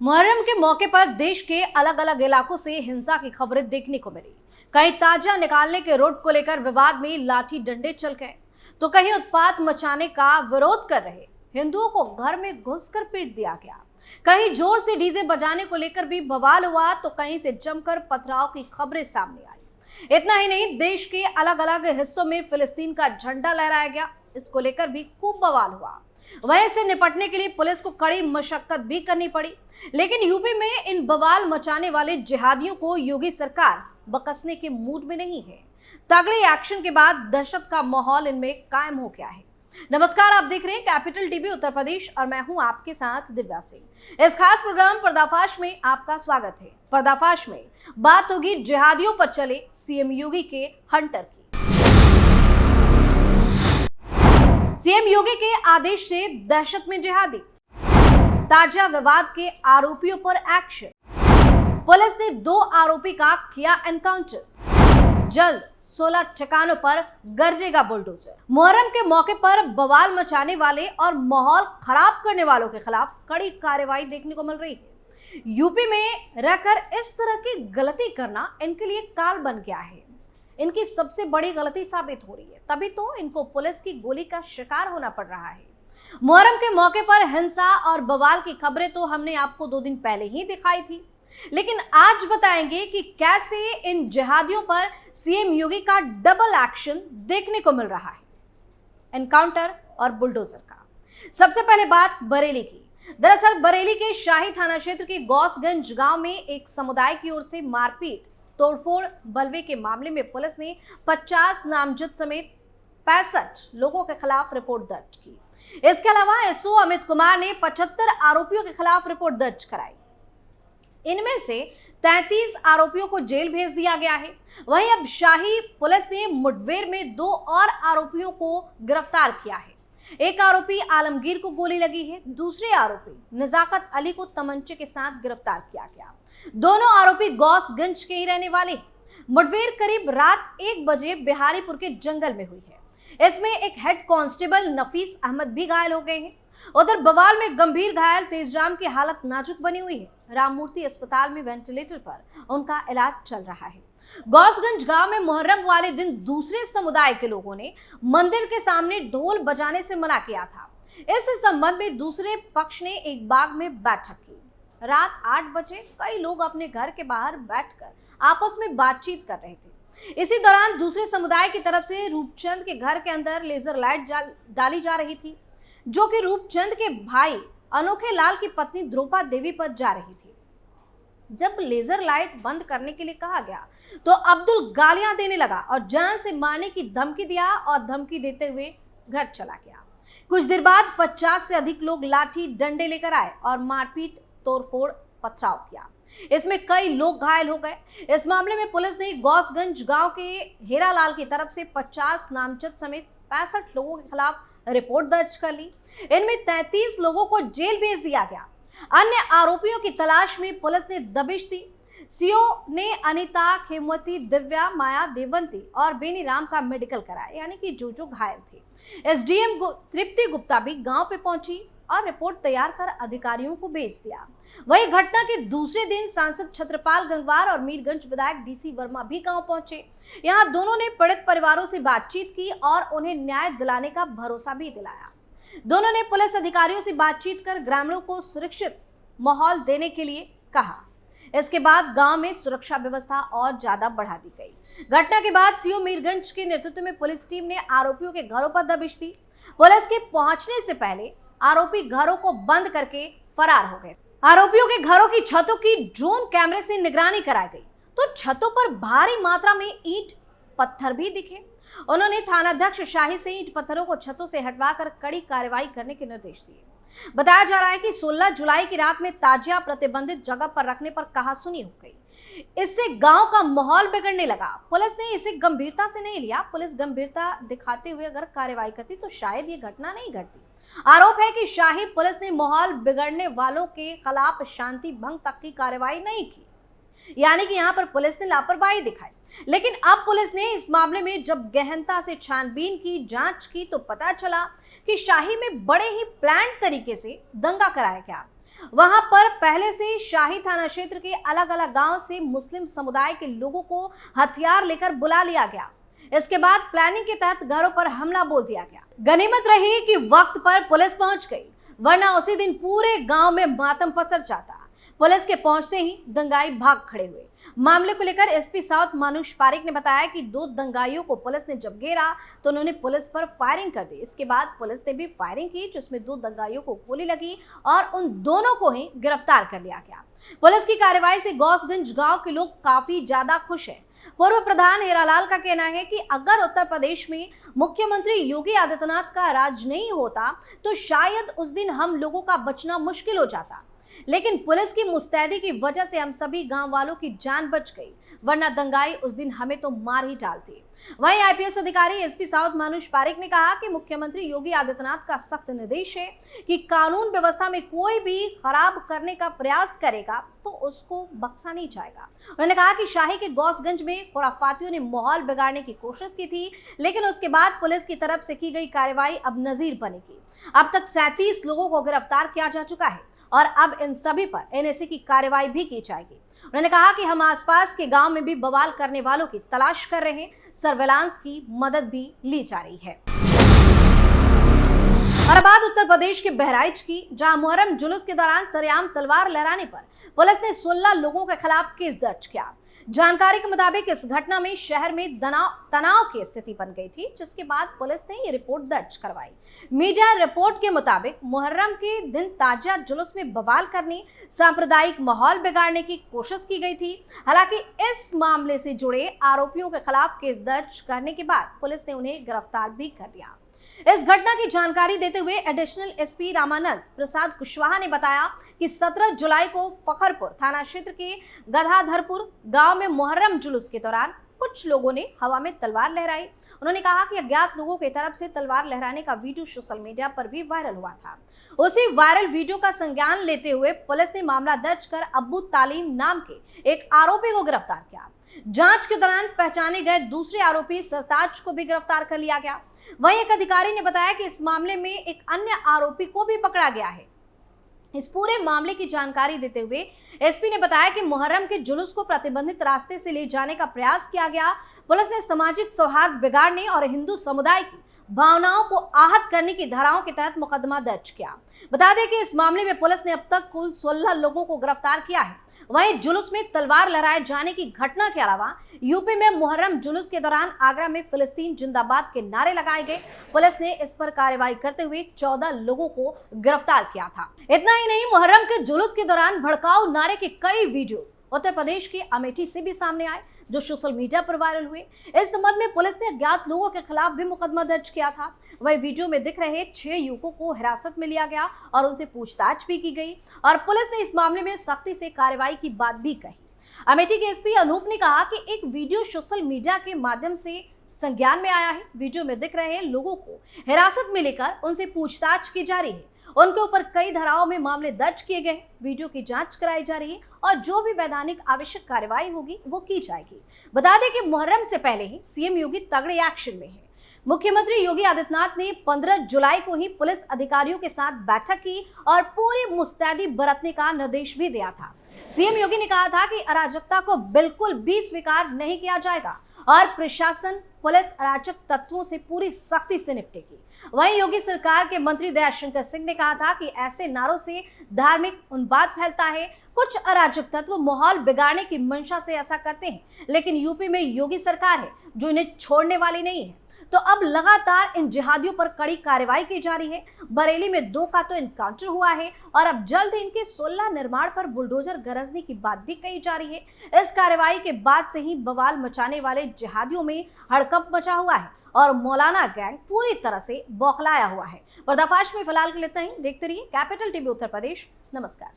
मुहर्रम के मौके पर देश के अलग अलग इलाकों से हिंसा की खबरें देखने को मिली। कहीं ताजा निकालने के रोड को लेकर विवाद में लाठी डंडे चल गए, तो कहीं उत्पात मचाने का विरोध कर रहे हिंदुओं को घर में घुसकर पीट दिया गया। कहीं जोर से डीजे बजाने को लेकर भी बवाल हुआ, तो कहीं से जमकर पथराव की खबरें सामने आई। इतना ही नहीं, देश के अलग अलग हिस्सों में फिलिस्तीन का झंडा लहराया गया। इसको लेकर भी खूब बवाल हुआ। वहीं से निपटने के लिए पुलिस को कड़ी मशक्कत भी करनी पड़ी। लेकिन यूपी में इन बवाल मचाने वाले जिहादियों को योगी सरकार बकसने के मूड में नहीं है। तगड़े एक्शन के बाद दहशत का माहौल इनमें कायम हो गया है। नमस्कार, आप देख रहे हैं कैपिटल टीवी उत्तर प्रदेश और मैं हूं आपके साथ दिव्या सिंह। इस खास प्रोग्राम पर्दाफाश में आपका स्वागत है। पर्दाफाश में बात होगी जिहादियों पर चले सीएम योगी के हंटर की। सीएम योगी के आदेश से दहशत में जिहादी, ताजा विवाद के आरोपियों पर एक्शन, पुलिस ने 2 आरोपी का किया एनकाउंटर, जल्द 16 ठिकानों पर गरजेगा बुलडोजर। मुहर्रम के मौके पर बवाल मचाने वाले और माहौल खराब करने वालों के खिलाफ कड़ी कार्रवाई देखने को मिल रही है। यूपी में रहकर इस तरह की गलती करना इनके लिए काल बन गया है। इनकी सबसे बड़ी गलती साबित हो रही है, तभी तो इनको पुलिस की गोली का शिकार होना पड़ रहा है। मुहर्रम के मौके पर हिंसा और बवाल की खबरें तो हमने आपको 2 दिन पहले ही दिखाई थी, लेकिन आज बताएंगे कि कैसे इन जिहादियों पर सीएम योगी का डबल एक्शन देखने को मिल रहा है, एनकाउंटर और बुलडोजर का। सबसे पहले बात बरेली की। दरअसल बरेली के शाही थाना क्षेत्र के गौसगंज गांव में एक समुदाय की ओर से मारपीट, तोड़फोड़, बलवे के मामले में पुलिस ने 50 नामजद समेत 65 लोगों के खिलाफ रिपोर्ट दर्ज की। इसके अलावा एसओ अमित कुमार ने 75 आरोपियों के खिलाफ रिपोर्ट दर्ज कराई। इनमें से 33 आरोपियों को जेल भेज दिया गया है। वहीं अब शाही पुलिस ने मुठभेड़ में 2 और आरोपियों को गिरफ्तार किया है। एक आरोपी आलमगीर को गोली लगी है, दूसरे आरोपी नजाकत अली को तमंचे के साथ गिरफ्तार किया गया। दोनों आरोपी गौसगंज के ही रहने वाले। मुठभेड़ करीब रात 1 बजे बिहारीपुर के जंगल में हुई है। इसमें एक हेड कांस्टेबल नफीस अहमद भी घायल हो गए हैं। उधर बवाल में गंभीर घायल तेजराम की हालत नाजुक बनी हुई है। राममूर्ति अस्पताल में वेंटिलेटर पर उनका इलाज चल रहा है। गौसगंज गांव में मुहर्रम वाले दिन दूसरे समुदाय के लोगों ने मंदिर के सामने ढोल बजाने से मना किया था। इस संबंध में दूसरे पक्ष ने एक बाग में बैठक की। रात 8 बजे कई लोग अपने घर के बाहर बैठकर आपस में बातचीत कर रहे थे। इसी दौरान दूसरे समुदाय की तरफ से रूपचंद के घर के अंदर लेजर लाइट डाली जा रही थी, जो कि रूपचंद के भाई अनोखे लाल की पत्नी द्रौपा देवी पर जा रही थी। जब लेजर लाइट बंद करने के लिए कहा गया तो अब्दुल गालियां देने लगा और जान से मारने की धमकी दिया और धमकी देते हुए घर चला गया। कुछ देर बाद 50 से अधिक लोग लाठी डंडे लेकर आए और मारपीट, तोड़फोड़, पथराव किया। इसमें कई लोग घायल हो गए। इस मामले में पुलिस ने गौसगंज गांव के हेरालाल की तरफ से 50 नामजद समेत 65 लोगों के खिलाफ रिपोर्ट दर्ज कर ली। इनमें 33 लोगों को जेल भेज दिया गया। अन्य आरोपियों की तलाश में पुलिस ने दबिश दी। सीओ ने अनीता, खेमवती, दिव्या, माया, देवंती और बेनी राम का मेडिकल कराया, यानी कि जो घायल थे। एसडीएम तृप्ति गुप्ता भी गांव पे पहुंची और रिपोर्ट तैयार कर अधिकारियों को भेज दिया। वही घटना के दूसरे दिन सांसद छत्रपाल गंगवार और मीरगंज विधायक डीसी वर्मा भी गांव पहुंचे। यहां दोनों ने पीड़ित परिवारों से बातचीत की और उन्हें न्याय दिलाने का भरोसा भी दिलाया। दोनों ने पुलिस अधिकारियों से बातचीत कर ग्रामीणों को सुरक्षित माहौल देने के लिए कहा। इसके बाद गांव में सुरक्षा व्यवस्था और ज्यादा बढ़ा दी गई। घटना के बाद सीओ मीरगंज के नेतृत्व में पुलिस टीम ने आरोपियों के घरों पर दबिश दी। पुलिस के पहुंचने से पहले आरोपी घरों को बंद करके फरार हो गए। आरोपियों के घरों की छतों की ड्रोन कैमरे से निगरानी कराई गई, तो छतों पर भारी मात्रा में ईंट पत्थर भी दिखे। उन्होंने थानाध्यक्ष शाही से ईंट पत्थरों को छतों से हटवाकर कड़ी कार्रवाई करने के निर्देश दिए। बताया जा रहा है कि 16 जुलाई की रात में ताजिया प्रतिबंधित जगह पर रखने पर कहासुनी हो गई। इससे गांव का माहौल बिगड़ने लगा। पुलिस ने इसे गंभीरता से नहीं लिया। पुलिस गंभीरता दिखाते हुए अगर कार्रवाई करती तो शायद ये घटना नहीं घटती। आरोप है कि शाही पुलिस ने माहौल बिगड़ने वालों के खिलाफ शांति भंग तक की कार्रवाई नहीं की, यानी कि यहाँ पर पुलिस ने लापरवाही दिखाई। लेकिन अब पुलिस ने इस मामले में जब गहनता से छानबीन की, जांच की, तो पता चला कि शाही में बड़े ही प्लान तरीके से दंगा कराया गया। वहां पर पहले से शाही थाना क्षेत्र के अलग अलग गांव से मुस्लिम समुदाय के लोगों को हथियार लेकर बुला लिया गया। इसके बाद प्लानिंग के तहत घरों पर हमला बोल दिया गया। गनीमत रही कि वक्त पर पुलिस पहुंच गई, वरना उसी दिन पूरे गांव में मातम पसर जाता। पुलिस के पहुंचते ही दंगाई भाग खड़े हुए। मामले को लेकर एसपी साउथ मानुष पारिक ने बताया कि 2 दंगाइयों को पुलिस ने जब घेरा तो उन्होंने पुलिस पर फायरिंग कर दी। इसके बाद पुलिस ने भी फायरिंग की, जिसमें 2 दंगाइयों को गोली लगी और उन दोनों को ही गिरफ्तार कर लिया गया। पुलिस की कार्रवाई से गौसगंज गांव के लोग काफी ज्यादा खुश हैं। पूर्व प्रधान हीरालाल का कहना है कि अगर उत्तर प्रदेश में मुख्यमंत्री योगी आदित्यनाथ का राज नहीं होता तो शायद उस दिन हम लोगों का बचना मुश्किल हो जाता, लेकिन पुलिस की मुस्तैदी की वजह से हम सभी गांव वालों की जान बच गई, वरना दंगाई उस दिन हमें तो मार ही डालती। वहीं आईपीएस अधिकारी एसपी साउथ मानुष पारिक ने कहा कि मुख्यमंत्री योगी आदित्यनाथ का सख्त निर्देश है कि कानून व्यवस्था में कोई भी खराब करने का प्रयास करेगा तो उसको बख्शा नहीं जाएगा। उन्होंने कहा कि शाही के गौसगंज में खुराफातियों ने माहौल बिगाड़ने की कोशिश की थी, लेकिन उसके बाद पुलिस की तरफ से की गई कार्रवाई अब नजीर बनेगी। अब तक 37 लोगों को गिरफ्तार किया जा चुका है और अब इन सभी पर एनएसए की कार्रवाई भी की जाएगी। उन्होंने कहा कि हम आसपास के गांव में भी बवाल करने वालों की तलाश कर रहे हैं, सर्विलांस की मदद भी ली जा रही है। और अब बात उत्तर प्रदेश के बहराइच की, जहां मुहर्रम जुलूस के दौरान सरेआम तलवार लहराने पर पुलिस ने 16 लोगों के खिलाफ केस दर्ज किया। जानकारी के मुताबिक इस घटना में शहर में तनाव की स्थिति बन गई थी, जिसके बाद पुलिस ने ये रिपोर्ट दर्ज करवाई। मीडिया रिपोर्ट के मुताबिक मुहर्रम के दिन ताजिया जुलूस में बवाल करने, सांप्रदायिक माहौल बिगाड़ने की कोशिश की गई थी। हालांकि इस मामले से जुड़े आरोपियों के खिलाफ केस दर्ज करने के बाद पुलिस ने उन्हें गिरफ्तार भी कर लिया। इस घटना की जानकारी देते हुए एडिशनल एसपी रामानंद प्रसाद कुशवाहा ने बताया कि 17 जुलाई को फखरपुर थाना क्षेत्र के गधाधरपुर गांव में मुहर्रम जुलूस के दौरान कुछ लोगों ने हवा में तलवार लहराई। उन्होंने कहा कि अज्ञात लोगों की तरफ से तलवार लहराने का वीडियो सोशल मीडिया पर भी वायरल हुआ था। उसी वायरल वीडियो का संज्ञान लेते हुए पुलिस ने मामला दर्ज कर अब्बू तालीम नाम के एक आरोपी को गिरफ्तार किया। जांच के दौरान पहचाने गए दूसरे आरोपी सरताज को भी गिरफ्तार कर लिया गया। वहीं एक अधिकारी ने बताया कि इस मामले में एक अन्य आरोपी को भी पकड़ा गया है। इस पूरे मामले की जानकारी देते हुए एसपी ने बताया कि मुहर्रम के जुलूस को प्रतिबंधित रास्ते से ले जाने का प्रयास किया गया। पुलिस ने सामाजिक सौहार्द बिगाड़ने और हिंदू समुदाय की भावनाओं को आहत करने की धाराओं के तहत मुकदमा दर्ज किया। बता दें कि इस मामले में पुलिस ने अब तक कुल 16 लोगों को गिरफ्तार किया है। वहीं जुलूस में तलवार लहराए जाने की घटना के अलावा यूपी में मुहर्रम जुलूस के दौरान आगरा में फिलिस्तीन जिंदाबाद के नारे लगाए गए। पुलिस ने इस पर कार्रवाई करते हुए 14 लोगों को गिरफ्तार किया था। इतना ही नहीं, मुहर्रम के जुलूस के दौरान भड़काऊ नारे के कई वीडियोस उत्तर प्रदेश के अमेठी से भी सामने आए, जो सोशल मीडिया पर वायरल हुए। इस संबंध में पुलिस ने अज्ञात लोगों के खिलाफ भी मुकदमा दर्ज किया था। वही वीडियो में दिख रहे 6 युवकों को हिरासत में लिया गया और उनसे पूछताछ भी की गई और पुलिस ने इस मामले में सख्ती से कार्रवाई की बात भी कही। अमेठी के एसपी अनूप ने कहा कि एक वीडियो सोशल मीडिया के माध्यम से संज्ञान में आया है। वीडियो में दिख रहे लोगों को हिरासत में लेकर उनसे पूछताछ की जा रही है। उनके ऊपर कई धाराओं में मामले दर्ज किए गए। वीडियो की जांच कराई जा रही है और जो भी वैधानिक आवश्यक कार्रवाई होगी वो की जाएगी। बता दें कि मुहर्रम से पहले ही सीएम योगी तगड़े एक्शन में है। मुख्यमंत्री योगी आदित्यनाथ ने 15 जुलाई को ही पुलिस अधिकारियों के साथ बैठक की और पूरी मुस्तैदी बरतने का निर्देश भी दिया था। सीएम योगी ने कहा था कि अराजकता को बिल्कुल भी स्वीकार नहीं किया जाएगा और प्रशासन पुलिस अराजक तत्वों से पूरी सख्ती से निपटेगी। वहीं योगी सरकार के मंत्री दयाशंकर सिंह ने कहा था कि ऐसे नारों से धार्मिक उन्माद फैलता है। कुछ अराजक तत्व माहौल बिगाड़ने की मंशा से ऐसा करते हैं, लेकिन यूपी में योगी सरकार है जो इन्हें छोड़ने वाली नहीं है। तो अब लगातार इन जिहादियों पर कड़ी कार्रवाई की जा रही है। बरेली में 2 का तो एनकाउंटर हुआ है और अब जल्द इनके 16 निर्माण पर बुलडोजर गरजने की बात भी कही जा रही है। इस कार्रवाई के बाद से ही बवाल मचाने वाले जिहादियों में हड़कंप मचा हुआ है और मौलाना गैंग पूरी तरह से बौखलाया हुआ है। पर्दाफाश में फिलहाल के लिए इतना ही। देखते रहिए कैपिटल टीवी उत्तर प्रदेश। नमस्कार।